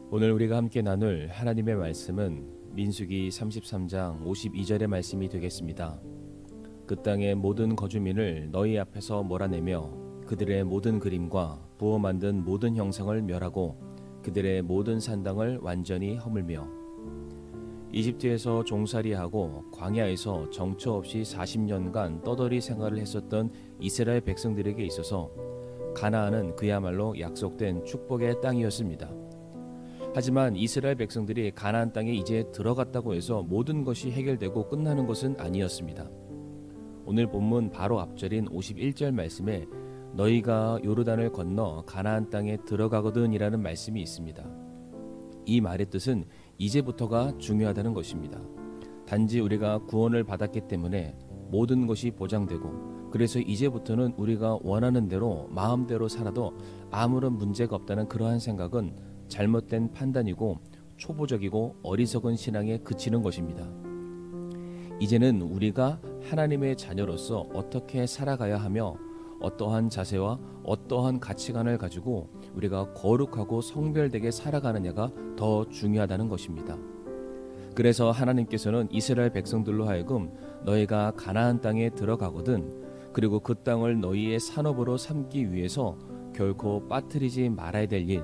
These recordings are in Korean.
오늘 우리가 함께 나눌 하나님의 말씀은 민수기 33장 52절의 말씀이 되겠습니다. 그 땅의 모든 거주민을 너희 앞에서 몰아내며 그들의 모든 그림과 부어 만든 모든 형상을 멸하고 그들의 모든 산당을 완전히 허물며 이집트에서 종살이하고 광야에서 정처 없이 40년간 떠돌이 생활을 했었던 이스라엘 백성들에게 있어서 가나안은 그야말로 약속된 축복의 땅이었습니다. 하지만 이스라엘 백성들이 가나안 땅에 이제 들어갔다고 해서 모든 것이 해결되고 끝나는 것은 아니었습니다. 오늘 본문 바로 앞절인 51절 말씀에 너희가 요르단을 건너 가나안 땅에 들어가거든 이라는 말씀이 있습니다. 이 말의 뜻은 이제부터가 중요하다는 것입니다. 단지 우리가 구원을 받았기 때문에 모든 것이 보장되고 그래서 이제부터는 우리가 원하는 대로 마음대로 살아도 아무런 문제가 없다는 그러한 생각은 잘못된 판단이고 초보적이고 어리석은 신앙에 그치는 것입니다. 이제는 우리가 하나님의 자녀로서 어떻게 살아가야 하며 어떠한 자세와 어떠한 가치관을 가지고 우리가 거룩하고 성별되게 살아가느냐가 더 중요하다는 것입니다. 그래서 하나님께서는 이스라엘 백성들로 하여금 너희가 가나안 땅에 들어가거든 그리고 그 땅을 너희의 산업으로 삼기 위해서 결코 빠뜨리지 말아야 될 일,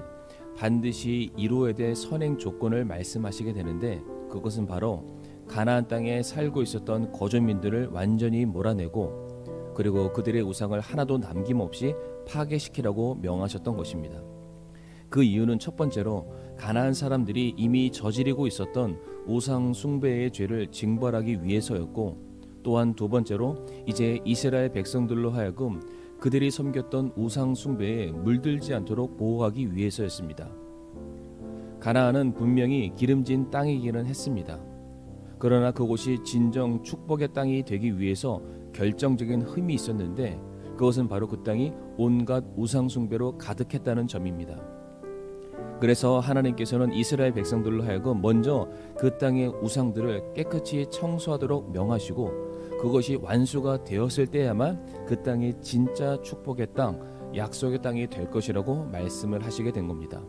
반드시 이루어야 될 선행 조건을 말씀하시게 되는데 그것은 바로 가나안 땅에 살고 있었던 거주민들을 완전히 몰아내고 그리고 그들의 우상을 하나도 남김없이 파괴시키라고 명하셨던 것입니다. 그 이유는 첫 번째로 가나안 사람들이 이미 저지르고 있었던 우상 숭배의 죄를 징벌하기 위해서였고 또한 두 번째로 이제 이스라엘 백성들로 하여금 그들이 섬겼던 우상 숭배에 물들지 않도록 보호하기 위해서였습니다. 가나안은 분명히 기름진 땅이기는 했습니다. 그러나 그곳이 진정 축복의 땅이 되기 위해서 결정적인 흠이 있었는데 그것은 바로 그 땅이 온갖 우상 숭배로 가득했다는 점입니다. 그래서 하나님께서는 이스라엘 백성들로 하여금 먼저 그 땅의 우상들을 깨끗이 청소하도록 명하시고 그것이 완수가 되었을 때야만 그 땅이 진짜 축복의 땅, 약속의 땅이 될 것이라고 말씀을 하시게 된 겁니다.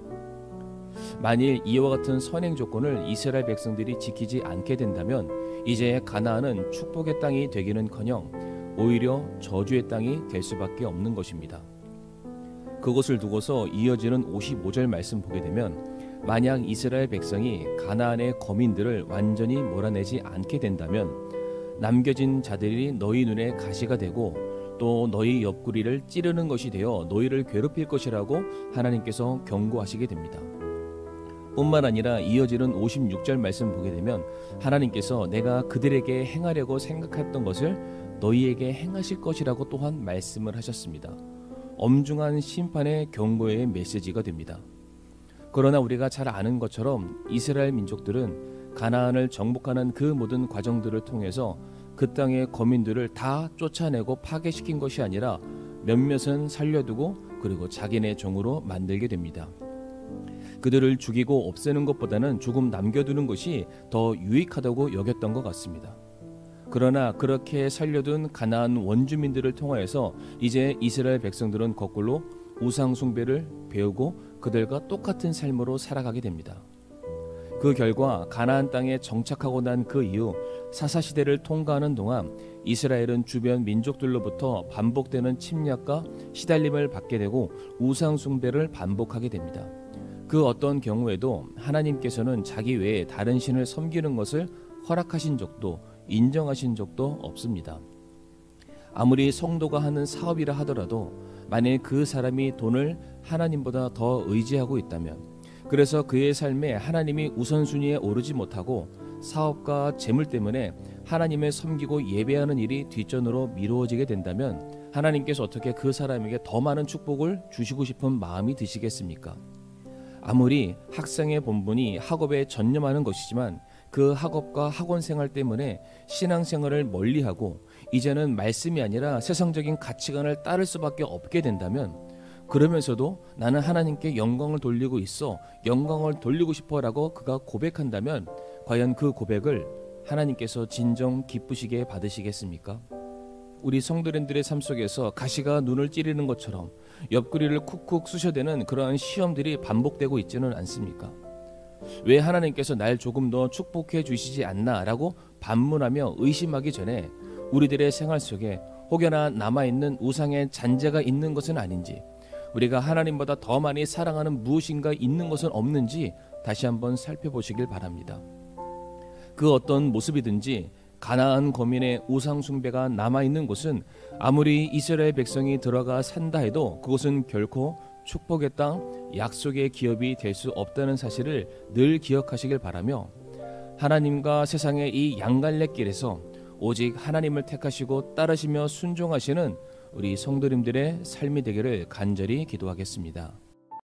만일 이와 같은 선행 조건을 이스라엘 백성들이 지키지 않게 된다면 이제 가나안은 축복의 땅이 되기는커녕 오히려 저주의 땅이 될 수밖에 없는 것입니다. 그것을 두고서 이어지는 55절 말씀 보게 되면 만약 이스라엘 백성이 가나안의 거민들을 완전히 몰아내지 않게 된다면 남겨진 자들이 너희 눈에 가시가 되고 또 너희 옆구리를 찌르는 것이 되어 너희를 괴롭힐 것이라고 하나님께서 경고하시게 됩니다. 뿐만 아니라 이어지는 56절 말씀 보게 되면 하나님께서 내가 그들에게 행하려고 생각했던 것을 너희에게 행하실 것이라고 또한 말씀을 하셨습니다. 엄중한 심판의 경고의 메시지가 됩니다. 그러나 우리가 잘 아는 것처럼 이스라엘 민족들은 가나안을 정복하는 그 모든 과정들을 통해서 그 땅의 거민들을 다 쫓아내고 파괴시킨 것이 아니라 몇몇은 살려두고 그리고 자기네 종으로 만들게 됩니다. 그들을 죽이고 없애는 것보다는 조금 남겨두는 것이 더 유익하다고 여겼던 것 같습니다. 그러나 그렇게 살려둔 가나안 원주민들을 통하여서 이제 이스라엘 백성들은 거꾸로 우상 숭배를 배우고 그들과 똑같은 삶으로 살아가게 됩니다. 그 결과 가나안 땅에 정착하고 난 그 이후 사사시대를 통과하는 동안 이스라엘은 주변 민족들로부터 반복되는 침략과 시달림을 받게 되고 우상 숭배를 반복하게 됩니다. 그 어떤 경우에도 하나님께서는 자기 외에 다른 신을 섬기는 것을 허락하신 적도 인정하신 적도 없습니다. 아무리 성도가 하는 사업이라 하더라도 만일 그 사람이 돈을 하나님보다 더 의지하고 있다면 그래서 그의 삶에 하나님이 우선순위에 오르지 못하고 사업과 재물 때문에 하나님을 섬기고 예배하는 일이 뒷전으로 미루어지게 된다면 하나님께서 어떻게 그 사람에게 더 많은 축복을 주시고 싶은 마음이 드시겠습니까? 아무리 학생의 본분이 학업에 전념하는 것이지만 그 학업과 학원 생활 때문에 신앙생활을 멀리하고 이제는 말씀이 아니라 세상적인 가치관을 따를 수밖에 없게 된다면 그러면서도 나는 하나님께 영광을 돌리고 있어 영광을 돌리고 싶어라고 그가 고백한다면 과연 그 고백을 하나님께서 진정 기쁘시게 받으시겠습니까? 우리 성도님들의 삶 속에서 가시가 눈을 찌르는 것처럼 옆구리를 쿡쿡 쑤셔대는 그러한 시험들이 반복되고 있지는 않습니까? 왜 하나님께서 날 조금 더 축복해 주시지 않나라고 반문하며 의심하기 전에 우리들의 생활 속에 혹여나 남아있는 우상의 잔재가 있는 것은 아닌지, 우리가 하나님보다 더 많이 사랑하는 무엇인가 있는 것은 없는지 다시 한번 살펴보시길 바랍니다. 그 어떤 모습이든지 가나안 거민의 우상 숭배가 남아있는 곳은 아무리 이스라엘 백성이 들어가 산다 해도 그곳은 결코 축복의 땅, 약속의 기업이 될 수 없다는 사실을 늘 기억하시길 바라며, 하나님과 세상의 이 양갈래길에서 오직 하나님을 택하시고 따르시며 순종하시는 우리 성도님들의 삶이 되기를 간절히 기도하겠습니다.